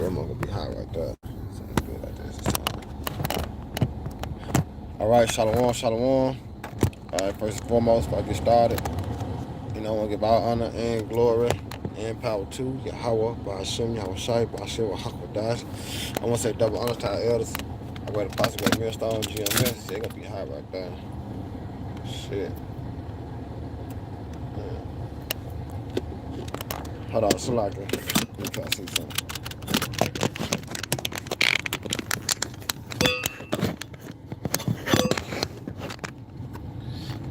grandma gonna be hot right there. So I'm good like this. Alright, shalom, shalom. Alright, first and foremost, before I get started, I want to give all honor and glory and power to Yahweh, by shamì, Yahweh Shai, by Hashem, Hakwadash. I want to say double honor to our elders. I read the Apostle, got Millstone, GMS. They're gonna be hot right there. Shit. Hold on, Salaka. Let me try to see something.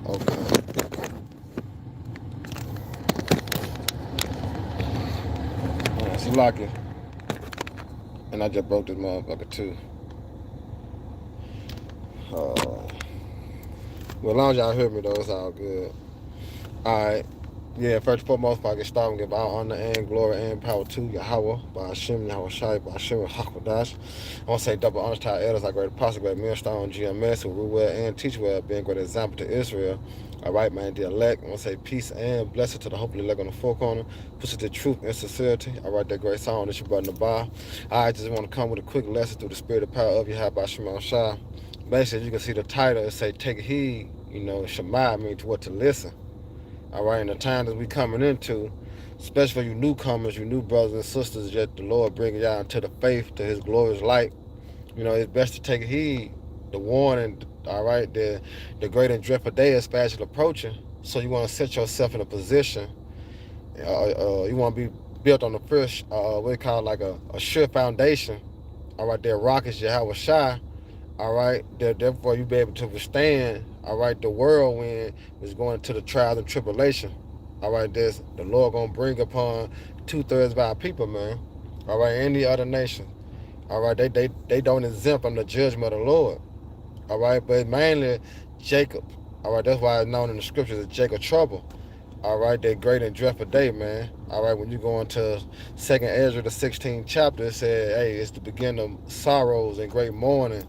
Okay. Salaka. And I just broke this motherfucker too. Well, as long as y'all hear me though, it's all good. Alright. Yeah, first and foremost, if I get started, give all honor and glory and power to Yahweh, by Hashem, Yahweh Shai, by Hashem, Hakwadash. I want to say double honor to our elders, our great apostle, great millstone, GMS, who rule well and teach well, being a great example to Israel. All right, man, the elect. I want to say peace and blessing to the hopefully elect on the four corner. Push it to truth and sincerity. All right, that great song that you brought in the bar. I just want to come with a quick lesson through the spirit and power of Yahweh, by Hashem, Shai. Basically, you can see the title, it say, take heed, shamì means what to listen. All right, and the time that we coming into, especially for you newcomers, you new brothers and sisters, that the Lord bringing y'all into the faith, to his glorious light, it's best to take heed, the warning, all right, the great and dreadful day is fast approaching. So you want to set yourself in a position, you want to be built on the first, what they call like a sure foundation, all right, that rock is Yahweh Shai, all right, therefore you be able to withstand, all right, the whirlwind is going into the trials and tribulation. All right, this the Lord gonna bring upon 2/3 of our people, man. All right, any other nation. All right, they don't exempt from the judgment of the Lord. All right, but mainly Jacob. All right, that's why it's known in the scriptures as Jacob trouble. All right, that great and dreadful day, man. All right, when you go into 2nd Ezra, the 16th chapter, it said, hey, it's the beginning of sorrows and great mourning,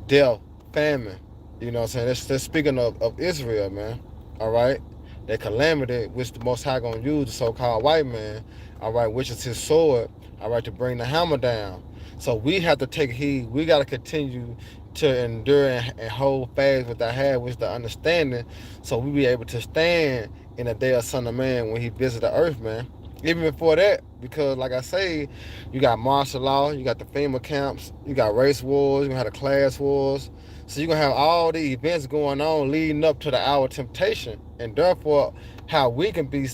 death, famine. You know what I'm saying? That's speaking of Israel, man. All right? That calamity, which the Most High going to use the so-called white man, all right, which is his sword, all right, to bring the hammer down. So we have to take heed. We got to continue to endure and hold fast with our head, which the understanding, so we be able to stand in the day of Son of Man when he visit the earth, man. Even before that, because like I say, you got martial law, you got the FEMA camps, you got race wars, you have the class wars. So you're going to have all the events going on leading up to the hour of temptation. And therefore, how we can be,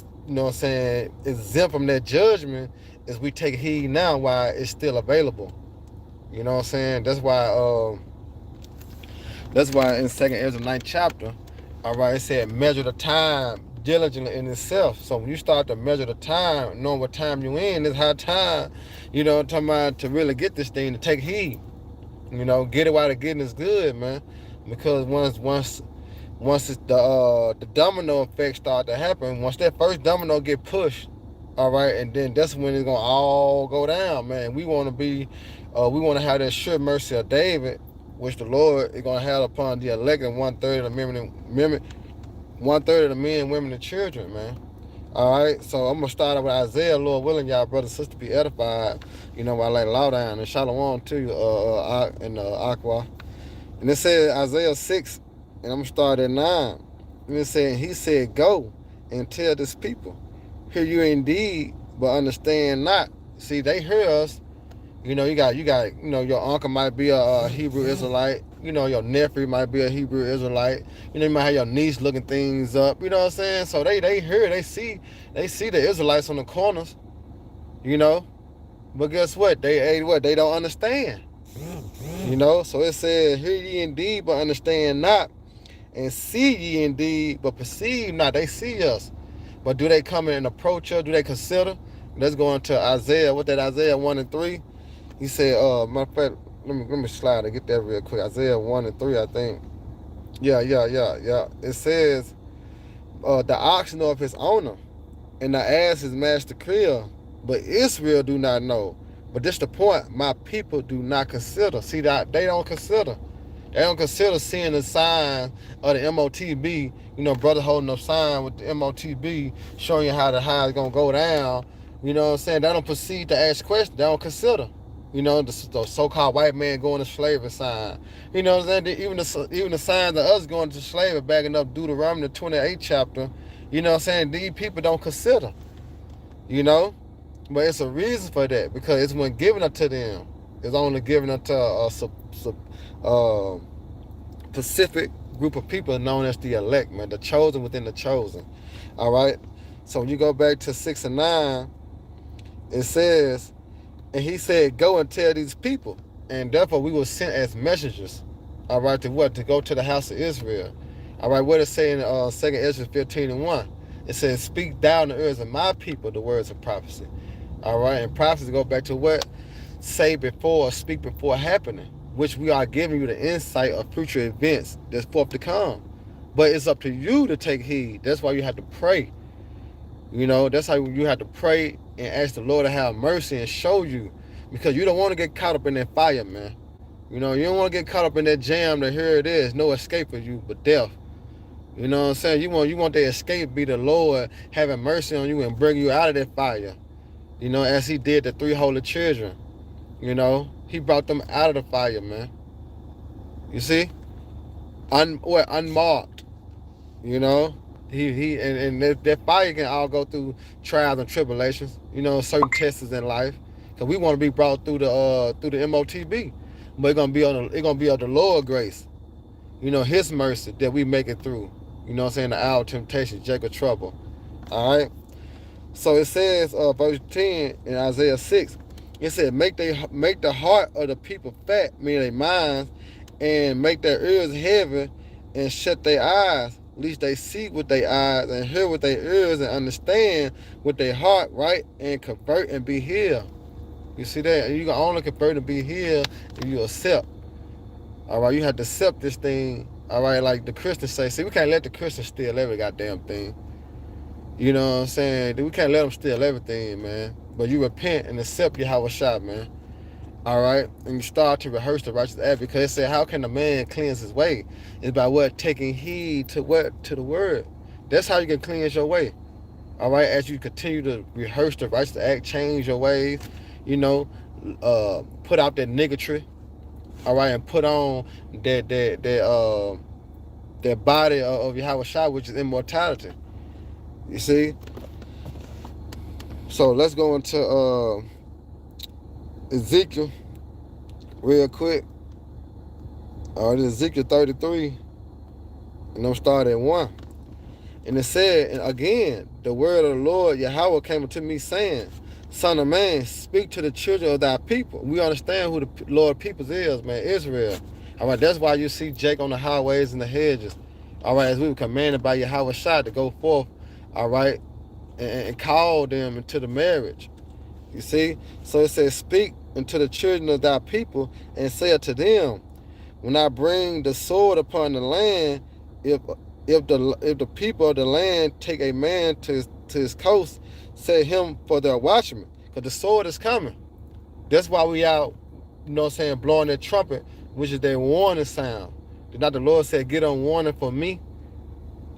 exempt from that judgment is we take heed now while it's still available. You know what I'm saying? That's why in 2nd Ezra 9th chapter, all right, it said measure the time diligently in itself. So when you start to measure the time, knowing what time you're in, it's high time, talking about to really get this thing, to take heed. Get it while the getting is good, man. Because once it's the domino effect start to happen, once that first domino get pushed, all right, and then that's when it's gonna all go down, man. We want to have that sure mercy of David, which the Lord is gonna have upon the elect and 1/3 of the men, 1/3 of the men, women, and children, man. All right, so I'm gonna start out with Isaiah, Lord willing, y'all brothers and sisters be edified. While I lay low down and shalom to you, in Aqua. And it says Isaiah 6, and I'm gonna start at 9. And it said, he said, go and tell this people, hear you indeed, but understand not. See, they hear us. You got, your uncle might be a Hebrew Israelite. Your nephew might be a Hebrew Israelite. You might have your niece looking things up. You know what I'm saying? So they hear, they see the Israelites on the corners. But guess what? They don't understand. So it says, hear ye indeed, but understand not. And see ye indeed, but perceive not. They see us. But do they come in and approach us? Do they consider? Let's go into Isaiah. What that Isaiah 1 and 3? He said, matter of fact, let me slide and get that real quick. Isaiah 1 and 3, I think. Yeah. It says, the ox know of his owner, and the ass his master clear, but Israel do not know. But this the point, my people do not consider. See, that they don't consider. They don't consider seeing the sign of the MOTB, brother holding up sign with the MOTB showing you how the high is going to go down. You know what I'm saying? They don't proceed to ask questions. They don't consider. You know, the so-called white man going to slavery sign. You know what I'm saying? Even the signs of us going to slavery, backing up Deuteronomy the 28th chapter. You know what I'm saying? These people don't consider. You know? But it's a reason for that, because it's when given unto them. It's only given unto a specific group of people known as the elect, man. The chosen within the chosen. All right? So when you go back to 6 and 9, it says, and he said, go and tell these people, and therefore we were sent as messengers, all right, to what? To go to the house of Israel. All right, what it say in 2 Ezra 15 and 1? It says, speak thou in the ears of my people the words of prophecy. All right, and prophecy go back to what? Say before, speak before happening, which we are giving you the insight of future events that's forth to come. But it's up to you to take heed. That's why you have to pray. You know, that's how you have to pray and ask the Lord to have mercy and show you, because you don't want to get caught up in that fire, man. You know, you don't want to get caught up in that jam that here it is, no escape for you but death. You know what I'm saying? You want the escape be the Lord having mercy on you and bring you out of that fire. You know, as he did the 3 holy children. You know, he brought them out of the fire, man. You see? Unmarked. You know? And that fire can all go through trials and tribulations, you know, certain tests in life. Cause we want to be brought through the MOTB, but it's gonna be of the Lord grace, you know, His mercy that we make it through. You know what I'm saying? The hour of temptation, Jacob trouble. All right. So it says, verse 10 in Isaiah 6, it said, make the heart of the people fat, meaning their minds, and make their ears heavy, and shut their eyes, lest they see with their eyes, and hear with their ears, and understand with their heart, right, and convert and be healed. You see that? And you can only convert and be healed if you accept. All right, you have to accept this thing. All right, like the Christians say. See, we can't let the Christians steal every goddamn thing. You know what I'm saying? We can't let them steal everything, man. But you repent and accept Yahweh Shah, man. All right? And you start to rehearse the righteous act, because it said, how can a man cleanse his way? It's by what? Taking heed to what? To the word. That's how you can cleanse your way. All right? As you continue to rehearse the righteous act, change your ways, you know, put out that niggatry. All right? And put on that body of Yahweh Shah, which is immortality. You see? So let's go into Ezekiel real quick. All right, Ezekiel 33. And I'm starting at 1. And it said, and again, the word of the Lord Yahweh came unto me, saying, Son of man, speak to the children of thy people. We understand who the Lord peoples is, man, Israel. All right, that's why you see Jake on the highways and the hedges. All right, as we were commanded by Yahweh Shah to go forth, all right, and call them into the marriage. You see? So it says, speak unto the children of thy people, and say unto them, when I bring the sword upon the land, if the people of the land take a man to his coast, set him for their watchman, because the sword is coming. That's why we out, you know what I'm saying, blowing that trumpet, which is their warning sound. Did not the Lord say, get on warning for me?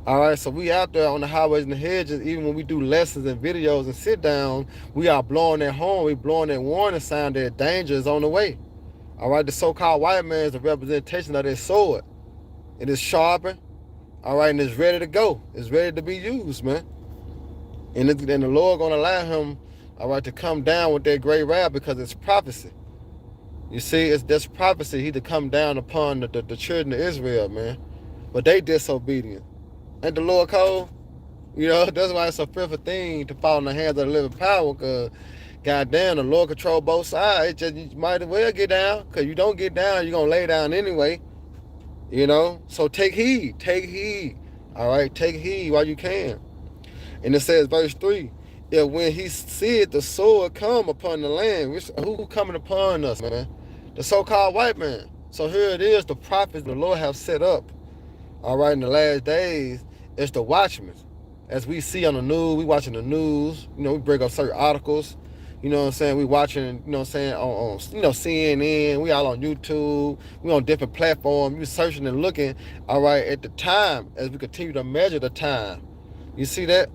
All right, so we out there on the highways and the hedges. Even when we do lessons and videos and sit down, we are blowing that horn. We blowing that warning sound that danger is on the way. All right, the so-called white man is a representation of that sword. It is sharpened. All right, and it's ready to go. It's ready to be used, man. And the Lord going to allow him, all right, to come down with that great wrath, because it's prophecy. You see, that's prophecy. He to come down upon the children of Israel, man. But they disobedient. Ain't the Lord cold? You know, that's why it's a fearful thing to fall in the hands of the living power, because goddamn, the Lord control both sides. Just, you might as well get down, because you don't get down, you're going to lay down anyway. You know? So take heed. Take heed. All right? Take heed while you can. And it says, verse 3, if when he said the sword come upon the land, who coming upon us, man? The so-called white man. So here it is, the prophets the Lord have set up. All right, in the last days, it's the watchmen. As we see on the news, we watching the news, you know, we bring up certain articles, you know what I'm saying, we watching, you know what I'm saying, on you know, CNN, we all on YouTube, we on different platforms, we searching and looking, all right, at the time, as we continue to measure the time. You see that?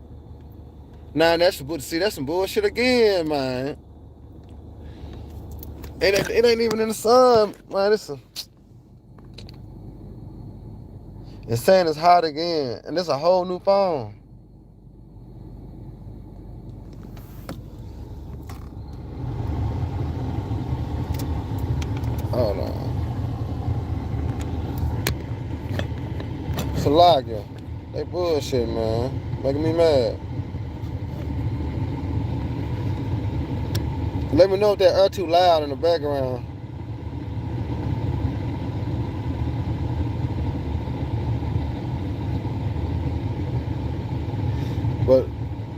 Now that's some bullshit again, man. And it ain't even in the sun, man. It's saying it's hot again, and it's a whole new phone. Hold on. Salagia. They bullshit, man. Making me mad. Let me know if that air too loud in the background. But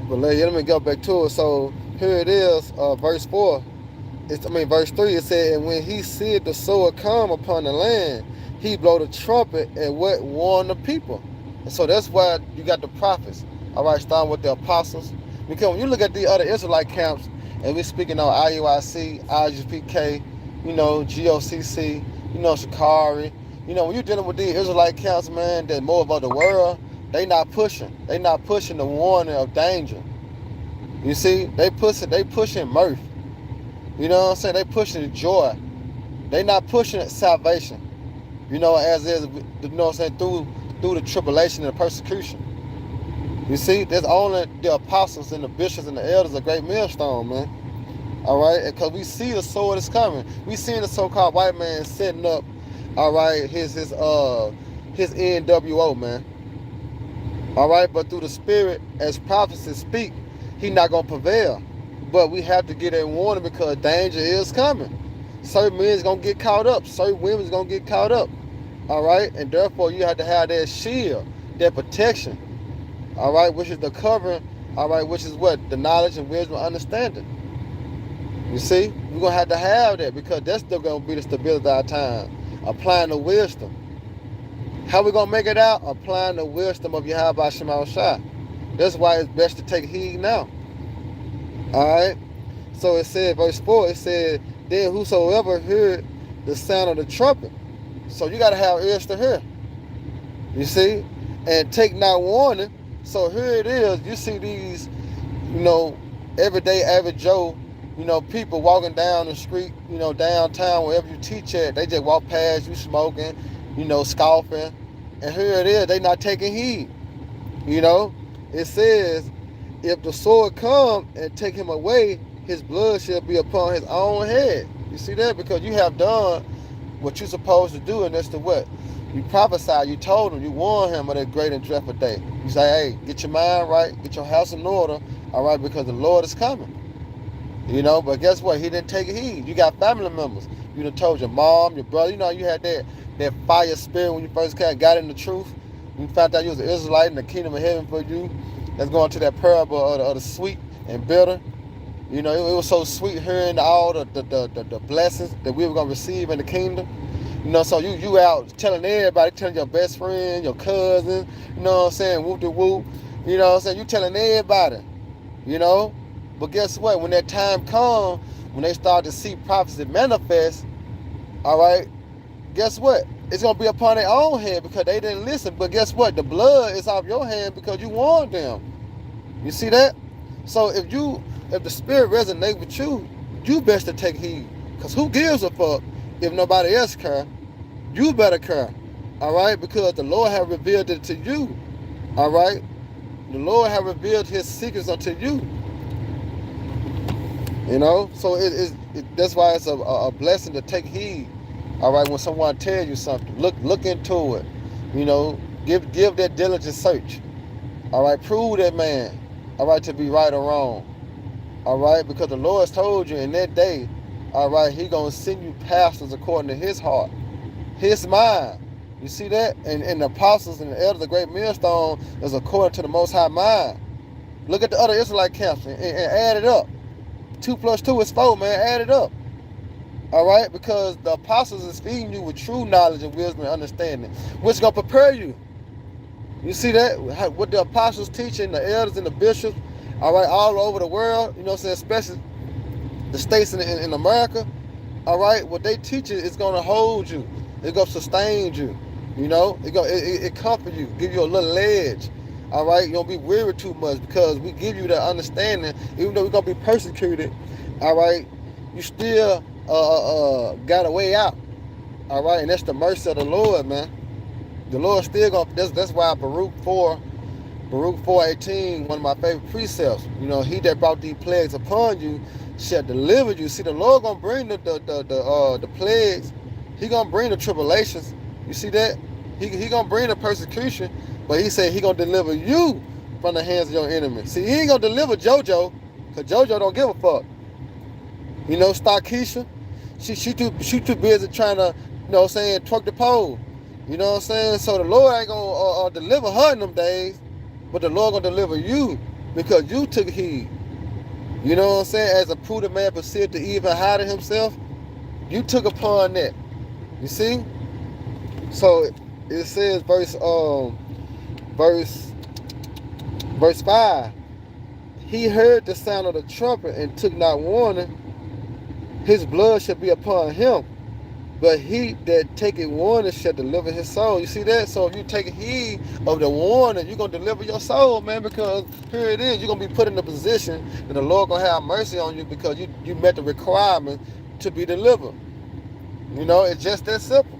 let me go back to it. So here it is, verse 4. Verse 3, it said, and when he seeth the sword come upon the land, he blow the trumpet and what warn the people. And so that's why you got the prophets, all right, starting with the apostles. Because when you look at the other Israelite camps, and we're speaking on IUIC, IGPK, GOCC, Shikari, when you're dealing with these Israelite camps, man, that more about the world, they not pushing the warning of danger. You see, they pushing mirth. You know what I'm saying? They pushing joy. They not pushing salvation. As is, through the tribulation and the persecution. You see, there's only the apostles and the bishops and the elders, a great millstone, man. All right, because we see the sword is coming. We seeing the so-called white man setting up, all right, his NWO, man. All right, but through the Spirit, as prophecies speak, he not gonna prevail. But we have to get a warning because danger is coming. Certain men's gonna get caught up. Certain women's gonna get caught up. All right, and therefore you have to have that shield, that protection. All right, which is the covering. All right, which is what? The knowledge and wisdom and understanding. You see, we're gonna have to have that because that's still gonna be the stability of our time. Applying the wisdom. How we gonna make it out? Applying the wisdom of Yahweh Shema Shai. That's why it's best to take heed now. Alright? So it said, verse 4, it said, then whosoever heard the sound of the trumpet. So you gotta have ears to hear. You see? And take not warning. So here it is, you see these, everyday average Joe, people walking down the street, downtown, wherever you teach at, they just walk past you smoking, scoffing. And here it is, they not taking heed. It says, if the sword come and take him away, his blood shall be upon his own head. You see that? Because you have done what you're supposed to do, and that's the what? You prophesied, you told him, you warned him of that great and dreadful day. You say, hey, get your mind right, get your house in order, all right, because the Lord is coming. But guess what? He didn't take heed. You got family members. You done told your mom, your brother, you had that fire spirit when you first got in the truth. You found out you was an Israelite in the kingdom of heaven for you. That's going to that parable of the sweet and bitter. It was so sweet hearing all the blessings that we were going to receive in the kingdom. So you out telling everybody, telling your best friend, your cousin, whoop de whoop. You telling everybody, But guess what? When that time comes, when they start to see prophecy manifest, all right, guess what? It's going to be upon their own head because they didn't listen. But guess what? The blood is off your hand because you warned them. You see that? So if the spirit resonates with you, you best to take heed. Because who gives a fuck if nobody else care? You better care. All right? Because the Lord have revealed it to you. All right? The Lord have revealed his secrets unto you. So that's why it's a blessing to take heed. All right, when someone tells you something, look into it. Give that diligent search. All right, prove that man. All right, to be right or wrong. All right, because the Lord has told you in that day, all right, he gonna send you pastors according to his heart, his mind. You see that? And the apostles and the elders, the great millstone, is according to the Most High mind. Look at the other Israelite camps and add it up. 2 + 2 is 4, man. Add it up. All right? Because the apostles is feeding you with true knowledge and wisdom and understanding, which is going to prepare you. You see that? What the apostles teaching, the elders and the bishops, all right, all over the world, especially the states in America, all right, what they teach is going to hold you. It's going to sustain you. It comfort you, give you a little edge. All right, you don't be weary too much because we give you the understanding. Even though we're gonna be persecuted, all right, you still got a way out. All right, and that's the mercy of the Lord, man. The Lord still gonna. That's why Baruch 4:18, one of my favorite precepts. He that brought these plagues upon you shall deliver you. See, the Lord gonna bring the plagues. He gonna bring the tribulations. You see that? He gonna bring the persecution, but he said he gonna deliver you from the hands of your enemy. See, he ain't gonna deliver JoJo, cause JoJo don't give a fuck. Starkeisha, she too busy trying to, twerk the pole. You know what I'm saying? So the Lord ain't gonna deliver her in them days, but the Lord gonna deliver you because you took heed. You know what I'm saying? As a prudent man proceeded to even hide himself, you took upon that. You see? So it says verse 5. He heard the sound of the trumpet and took not warning. His blood shall be upon him, but he that taketh warning shall deliver his soul. You see that? So if you take heed of the warning, you're going to deliver your soul, man, because here it is. You're going to be put in a position that the Lord going to have mercy on you because you met the requirement to be delivered. It's just that simple.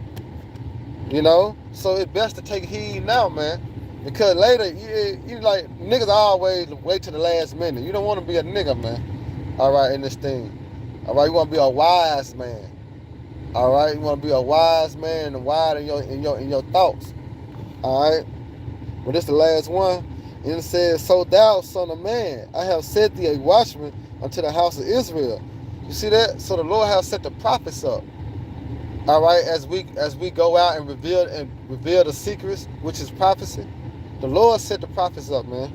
So it's best to take heed now, man, because later, you like, niggas always wait to the last minute. You don't want to be a nigga, man, all right, in this thing. All right, you want to be a wise man. All right, you want to be a wise man and wide in your thoughts. All right, well, this is the last one, and it says, "So thou, son of man, I have set thee a watchman unto the house of Israel." You see that? So the Lord has set the prophets up. All right, as we go out and reveal the secrets, which is prophecy, the Lord set the prophets up, man.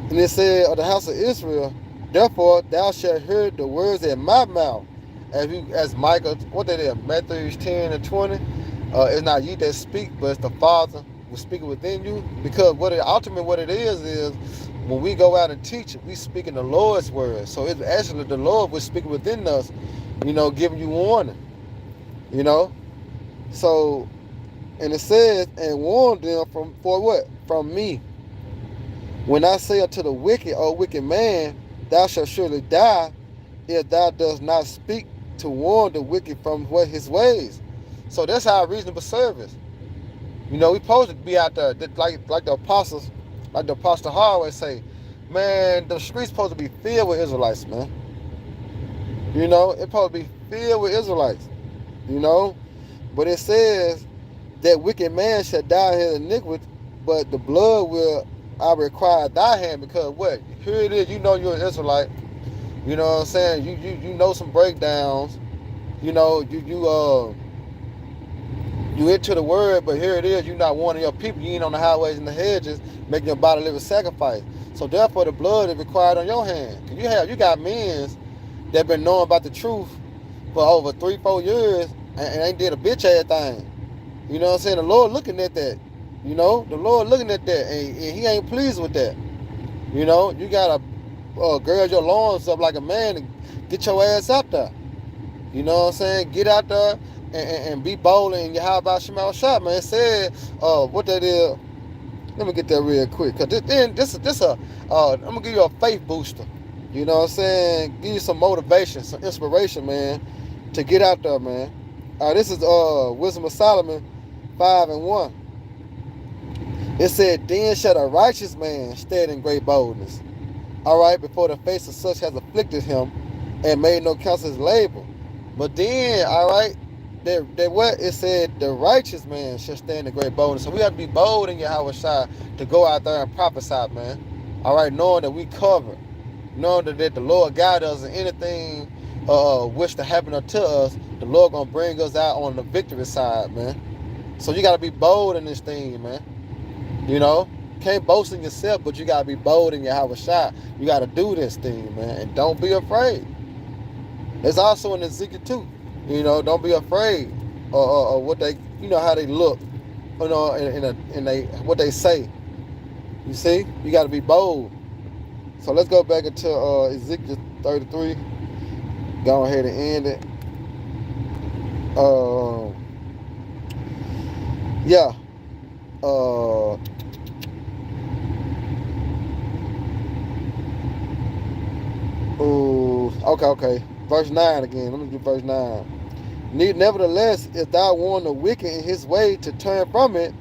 And it said, "Of the house of Israel, therefore thou shalt hear the words in my mouth." As Micah, what that is, Matthew 10:20. It's not ye that speak, but it's the Father who speaking within you. Because what it is when we go out and teach, we speak in the Lord's word. So it's actually the Lord was speaking within us, giving you warning. So, and it says, "And warn them for what? From me. When I say unto the wicked, O wicked man, thou shalt surely die, if thou dost not speak to warn the wicked from what his ways." So that's our reasonable service. We supposed to be out there like the apostles, like the apostle Hallway say, man, the streets supposed to be filled with Israelites, man. It's supposed to be filled with Israelites. But it says that wicked man shall die in his iniquity, but the blood will I require thy hand, because what? Here it is, you're an Israelite. You know what I'm saying? You know some breakdowns. You into the word, but here it is, you're not warning your people. You ain't on the highways and the hedges making your body live a sacrifice. So therefore the blood is required on your hand. You got men that been knowing about the truth for over 3-4 years and ain't did a bitch ass thing. You know what I'm saying? The Lord looking at that. The Lord looking at that, and he ain't pleased with that. You gotta gird your loins up like a man and get your ass out there. You know what I'm saying? Get out there and be bold in your how about Shema shot, man. It said, what that is. Let me get that real quick, cause I'm gonna give you a faith booster. You know what I'm saying? Give you some motivation, some inspiration, man, to get out there, man. This is Wisdom of Solomon 5:1. It said, "Then shall a righteous man stand in great boldness, all right, before the face of such has afflicted him, and made no counsel his labor." But then, all right, that what it said, the righteous man shall stand in great boldness. So we have to be bold in Yahweh Shai to go out there and prophesy, man. All right, knowing that we covered, knowing that the Lord guide us in anything wish to happen unto us, the Lord gonna bring us out on the victory side, man. So you gotta be bold in this thing, man. Can't boast in yourself, but you gotta be bold in Yahweh Shai. You gotta do this thing, man, and don't be afraid. It's also in Ezekiel too. Don't be afraid of what they, how they look, in they what they say. You see, you got to be bold. So let's go back into Ezekiel 33. Go ahead and end it. Ooh, okay. Verse 9 again. Let me do verse 9. Nevertheless, if thou warn the wicked in his way to turn from it,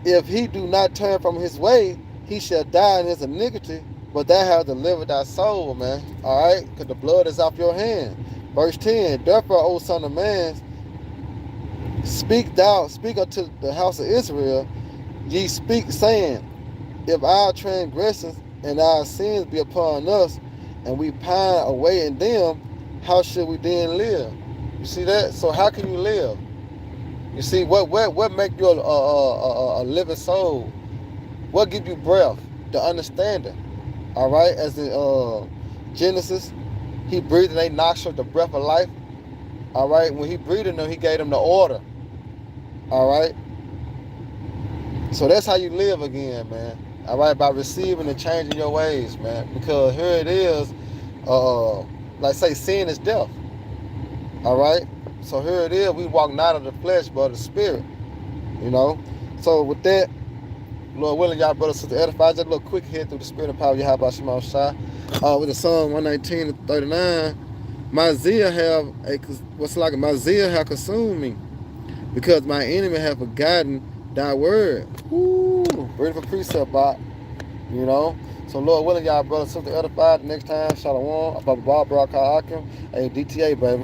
if he do not turn from his way, he shall die in his iniquity, but thou hast delivered thy soul, man. All right? Because the blood is off your hand. Verse 10, therefore, O son of man, speak unto the house of Israel, ye speak, saying, if our transgressions and our sins be upon us, and we pine away in them, how should we then live? You see that? So how can you live? You see, what make you a living soul? What give you breath? The understanding. All right? As in Genesis, he breathed in their nostrils the breath of life. All right? When he breathed in them, he gave them the order. All right? So that's how you live again, man. All right? By receiving and changing your ways, man. Because here it is, like say, sin is death. All right? So here it is, we walk not of the flesh, but of the spirit. You know? So with that, Lord willing, y'all brothers and sisters, edify. Just a little quick hit through the spirit and power of Yahweh Shema Shai. With the Psalm 119 and 39, my zeal have consumed me, because my enemy have forgotten thy word. Ooh, ready for precept, Bob. You know? So Lord willing, y'all brothers and sisters, edify. The next time, Shalom, Abba Barak Hakim, hey, DTA, baby.